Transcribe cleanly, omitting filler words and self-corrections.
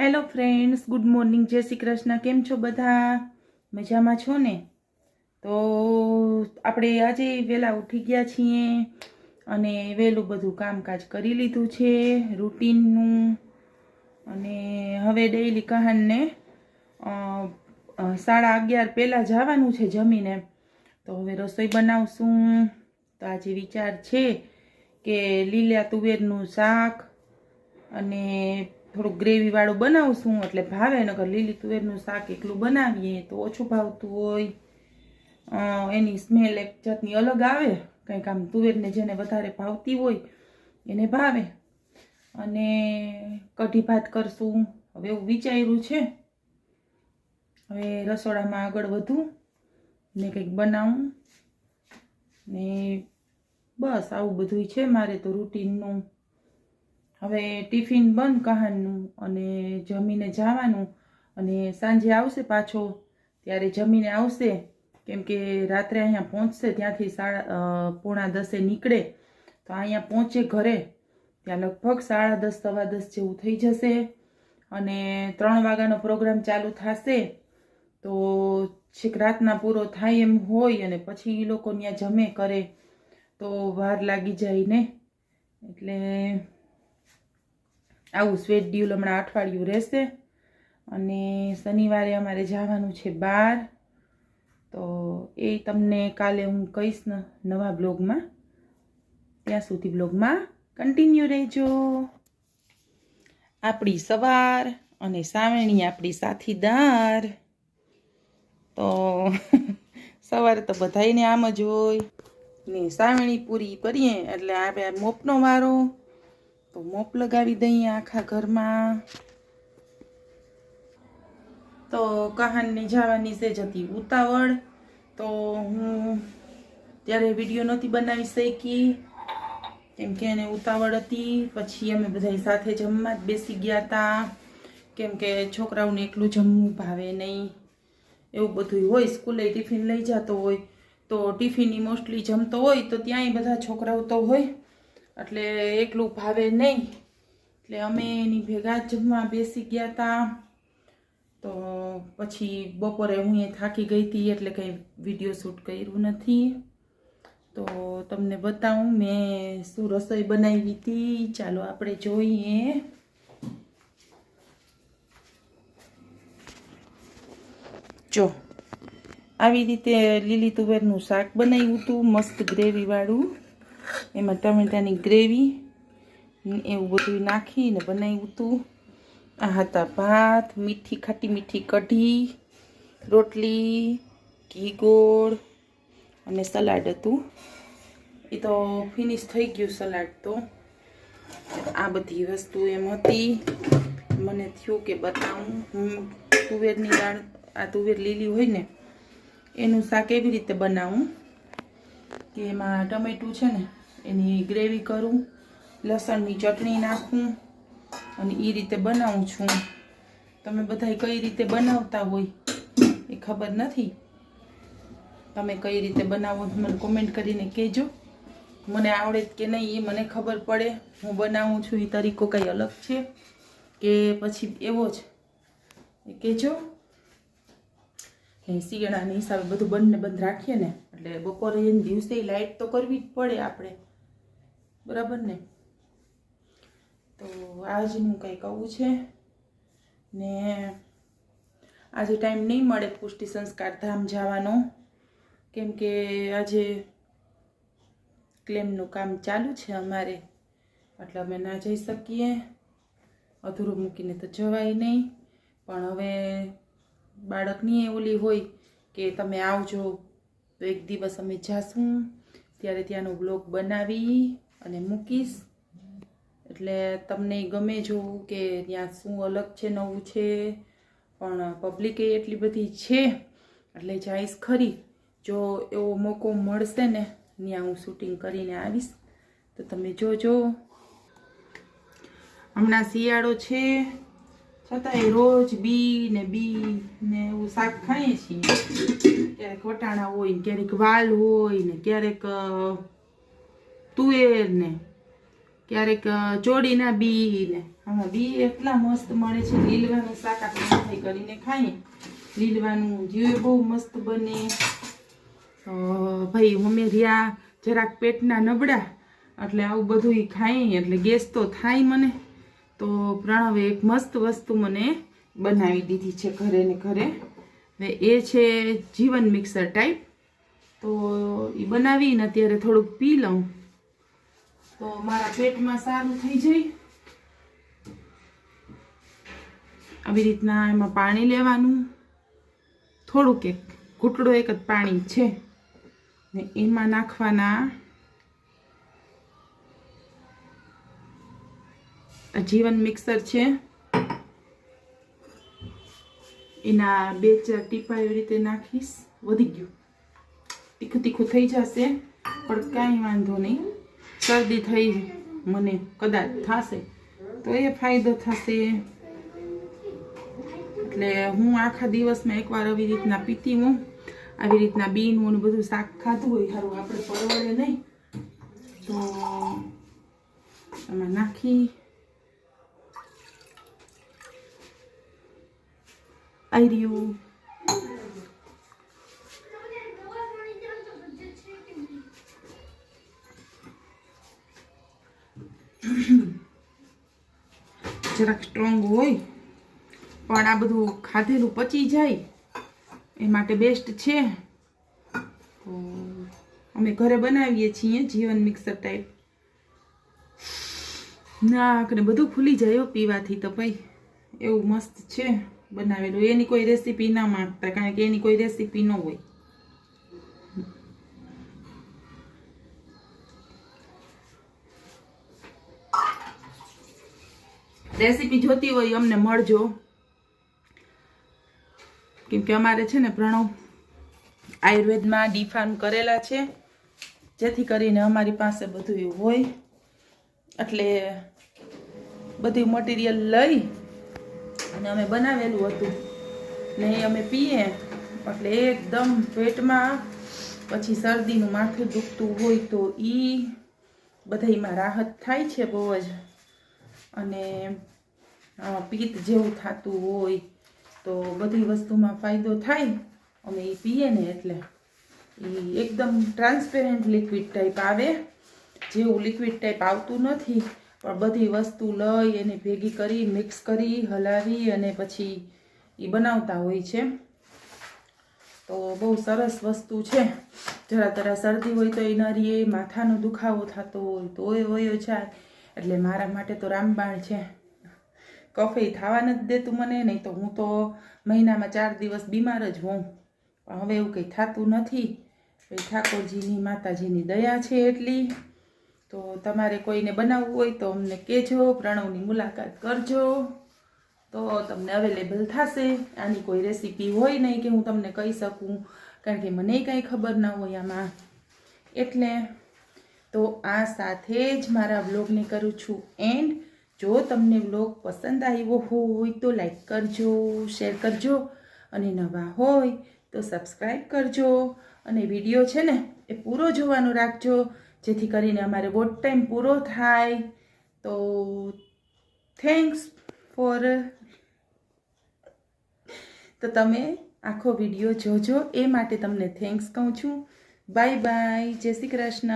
Hello friends, good morning, જય શ્રી કૃષ્ણ. કેમ છો બધા? મજામાં છો ને? તો આપણે આજે વહેલા ઉઠી ગયા છીએ અને વહેલું બધું કામકાજ કરી લીધું છે રૂટીનનું. અને હવે ડેઈલી કહાનને 11:30 પહેલાં જવાનું છે જમીને. તો હવે રસોઈ બનાવશું. તો આજે વિચાર છે કે લીલા તુવેરનું શાક અને થોડુંક ગ્રેવીવાળું બનાવશું એટલે ભાવે. નકર લીલી તુવેરનું શાક એકલું બનાવીએ તો ઓછું ભાવતું હોય. એની સ્મેલ એક જાતની અલગ આવે. કંઈક આમ તુવેરને જેને વધારે ભાવતી હોય એને ભાવે. અને કઢી ભાત કરશું હવે એવું વિચાર્યું છે. હવે રસોડામાં આગળ વધું ને કંઈક બનાવું ને બસ આવું બધું છે મારે તો રૂટીનનું. હવે ટિફિન બંધ કહાનનું અને જમીને જવાનું. અને સાંજે આવશે પાછો ત્યારે જમીને આવશે, કેમ કે રાત્રે અહીંયા પહોંચશે. ત્યાંથી 9:45 નીકળે તો અહીંયા પહોંચે ઘરે ત્યાં લગભગ 10:30 સવા 10 જેવું થઈ જશે. અને 3 વાગ્યાનો પ્રોગ્રામ ચાલુ થશે તો છેક રાતના પૂરો થાય એમ હોય. અને પછી એ લોકો ત્યાં જમે કરે તો વાર લાગી જાય ને. એટલે આવું શેડ્યુલ હમણાં અઠવાડિયું રહેશે. અને શનિવારે અમારે જવાનું છે બહાર. તો એ તમને કાલે હું કહીશ ને નવા બ્લોગમાં. ત્યાં સુધી બ્લોગમાં કન્ટિન્યુ રહેજો. આપણી સવાર અને સાવણી આપણી સાથીદાર. તો સવારે તો બધાયને આમ જ હોય ને સાવણી પૂરી કરીએ એટલે આપણે મોપનો વારો. તો મોપ લગાવી દઈએ આખા ઘરમાં. તો કહાનને જવાની છે જતી ઉતાવળ. તો હું ત્યારે વિડીયો નહોતી બનાવી શકી કેમ કે એને ઉતાવળ હતી. પછી અમે બધા સાથે જમવા જ બેસી ગયા હતા, કેમ કે છોકરાઓને એકલું જમવું ભાવે નહીં. એવું બધું હોય. સ્કૂલે ટિફિન લઈ જતો હોય તો ટિફિન મોસ્ટલી જમતો હોય તો ત્યાંય બધા છોકરાઓ તો હોય એટલે એકલું ભાવે નહીં. એટલે અમે એની ભેગા જ જમવા બેસી ગયા હતા. તો પછી બપોરે હું એ થાકી ગઈ હતી એટલે કંઈ વિડીયો શૂટ કર્યું નથી. તો તમને બતાવું મેં શું રસોઈ બનાવી હતી. ચાલો આપણે જોઈએ. જો આવી રીતે લીલી તુવેરનું શાક બનાવ્યું હતું મસ્ત ગ્રેવીવાળું. એમાં ટમેટાની ગ્રેવી એવું બધું નાખીને બનાવ્યું હતું. આ હતા ભાત, મીઠી ખાટી મીઠી કઢી, રોટલી, ઘી ગોળ અને સલાડ હતું. એ તો ફિનિશ થઈ ગયું સલાડ. તો આ બધી વસ્તુ એમ હતી. મને થયું કે બતાવું હું તુવેરની દાળ, આ તુવેર લીલી હોય ને એનું શાક એવી રીતે બનાવું કે એમાં ટમેટું છે ને એની ગ્રેવી કરું, લસણની ચટણી નાખું અને એ રીતે બનાવું છું. તમે બધા કઈ રીતે બનાવતા હોય એ ખબર નથી. તમે કઈ રીતે બનાવો મને કોમેન્ટ કરીને કહેજો. મને આવડે કે નહીં એ મને ખબર પડે. હું બનાવું છું એ તરીકો કંઈ અલગ છે કે પછી એવો જ એ કહેજો. શિયાળાના હિસાબે બધું બંધ રાખીએ ને એટલે બપોરે દિવસે લાઇટ તો કરવી જ પડે આપણે, બરાબર ને. તો આજનું કંઈક આવું છે ને. આજે ટાઈમ નહીં મળે પુષ્ટિ સંસ્કાર ધામ જવાનો, કેમ કે આજે ક્લેમનું કામ ચાલુ છે અમારે એટલે અમે ના જઈ શકીએ. અધૂરું મૂકીને તો જવાય નહીં. પણ હવે બાળકની ઓલી હોય કે તમે આવજો તો એક દિવસ અમે જાશું ત્યારે ત્યાંનો બ્લોગ બનાવી અને મૂકીશ. એટલે તમને ગમે જોવું કે ત્યાં શું અલગ છે, નવું છે. પણ પબ્લિક એટલી બધી છે એટલે જઈશ ખરી. જો એવો મોકો મળશે ને ત્યાં હું શૂટિંગ કરીને આવીશ તો તમે જોજો. હમણાં શિયાળો છે છતાંય રોજ બી ને એવું શાક ખાઈએ છીએ. ક્યારેક વટાણા હોય ને ક્યારેક વાલ હોય ને ક્યારેક તુવેર ને ક્યારેક ચોળીના બી ને આમાં બી એટલા મસ્ત મળે છે. લીલવાનું શાક આપણે કરીને ખાઈએ. લીલવાનું જીવે બહુ મસ્ત બને. ભાઈ અમે રહ્યા જરાક પેટના નબળા, એટલે આવું બધું ખાઈએ એટલે ગેસ તો થાય મને. તો પ્રણવે એક મસ્ત વસ્તુ મને બનાવી દીધી છે ઘરે ને ઘરે. એ છે જીવન મિક્સર ટાઈપ. તો એ બનાવીને અત્યારે થોડુંક પી લઉં તો મારા પેટમાં સારું થઈ જાય. આવી રીતના એમાં પાણી લેવાનું, થોડુંક એક ઘૂંટડો એક જ પાણી છે ને એમાં નાખવાના જીવન મિક્સર છે. એના 2-4 ટીપા એવી રીતે નાખીશ. વધી ગયું, તીખું તીખું થઈ જશે પણ કાંઈ વાંધો નહીં. શરદી થઈ મને કદાચ થશે તો એ ફાયદો થશે. એટલે હું આખા દિવસમાં એકવાર આવી રીતના પીતી હું. આવી રીતના બીનું અને બધું શાક ખાધું હોય સારું આપણે પરવડે નહીં તો એમાં નાખી આવી રહ્યું. જરાક સ્ટ્રોંગ હોય પણ આ બધું ખાધેલું પચી જાય એ માટે બેસ્ટ છે. તો અમે ઘરે બનાવીએ છીએ જીવન મિક્સર ટાઈપ. નાક ને બધું ખુલી જાય પીવાથી. તો ભાઈ એવું મસ્ત છે બનાવેલું. એની કોઈ રેસીપી ના માંગતા, કારણ કે એની કોઈ રેસીપી ન હોય. રેસીપી જોતી હોય અમને મળજો, કેમ કે અમારે છે ને પ્રણવ આયુર્વેદમાં ડીફાર્મ કરેલા છે, જેથી કરીને અમારી પાસે બધું હોય. એટલે બધું મટીરિયલ લઈ અને અમે બનાવેલું હતું ને અમે પીએ એટલે એકદમ પેટમાં પછી શરદીનું માથું દુખતું હોય તો એ બધામાં રાહત થાય છે બહુ જ. અને પિત્ત જેવું થતું હોય તો બધી વસ્તુમાં ફાયદો થાય. અમે એ પીએ ને એટલે એ એકદમ ટ્રાન્સપેરન્ટ લિક્વિડ ટાઈપ આવે. જેવું લિક્વિડ ટાઈપ આવતું નથી પણ બધી વસ્તુ લઈ એને ભેગી કરી મિક્સ કરી હલાવી અને પછી એ બનાવતા હોય છે. તો બહુ સરસ વસ્તુ છે. જરા તરા શરદી હોય તો એ નરીએ, માથાનો દુખાવો થતો હોય તો એ વયો જાય. એટલે મારા માટે તો રામબાણ છે. કફે થવા નથી દેતું મને, નહીં તો હું તો મહિનામાં 4 દિવસ બીમાર જ હોઉં. પણ હવે એવું કંઈ થતું નથી. ઠાકોરજીની માતાજીની દયા છે એટલી. તો તમારે કોઈને બનાવવું હોય તો અમને કહેજો, પ્રણવની મુલાકાત કરજો તો તમને અવેલેબલ થશે. આની કોઈ રેસીપી હોય નહીં કે હું તમને કહી શકું, કારણ કે મને કાંઈ ખબર ના હોય આમાં. એટલે તો આ સાથે જ મારા વ્લોગને કરું છું એન્ડ. જો તમને વ્લોગ પસંદ આવ્યો હોય તો લાઈક કરજો, શેર કરજો અને નવા હોય તો સબસ્ક્રાઈબ કરજો. અને વિડીયો છે ને એ પૂરો જોવાનું રાખજો, જેથી કરીને અમારે વોટ ટાઈમ પૂરો થાય. તો થેન્ક્સ ફોર. તો તમે આખો વિડીયો જોજો એ માટે તમને થેન્ક્સ કહું છું. બાય બાય, જય શ્રી કૃષ્ણ.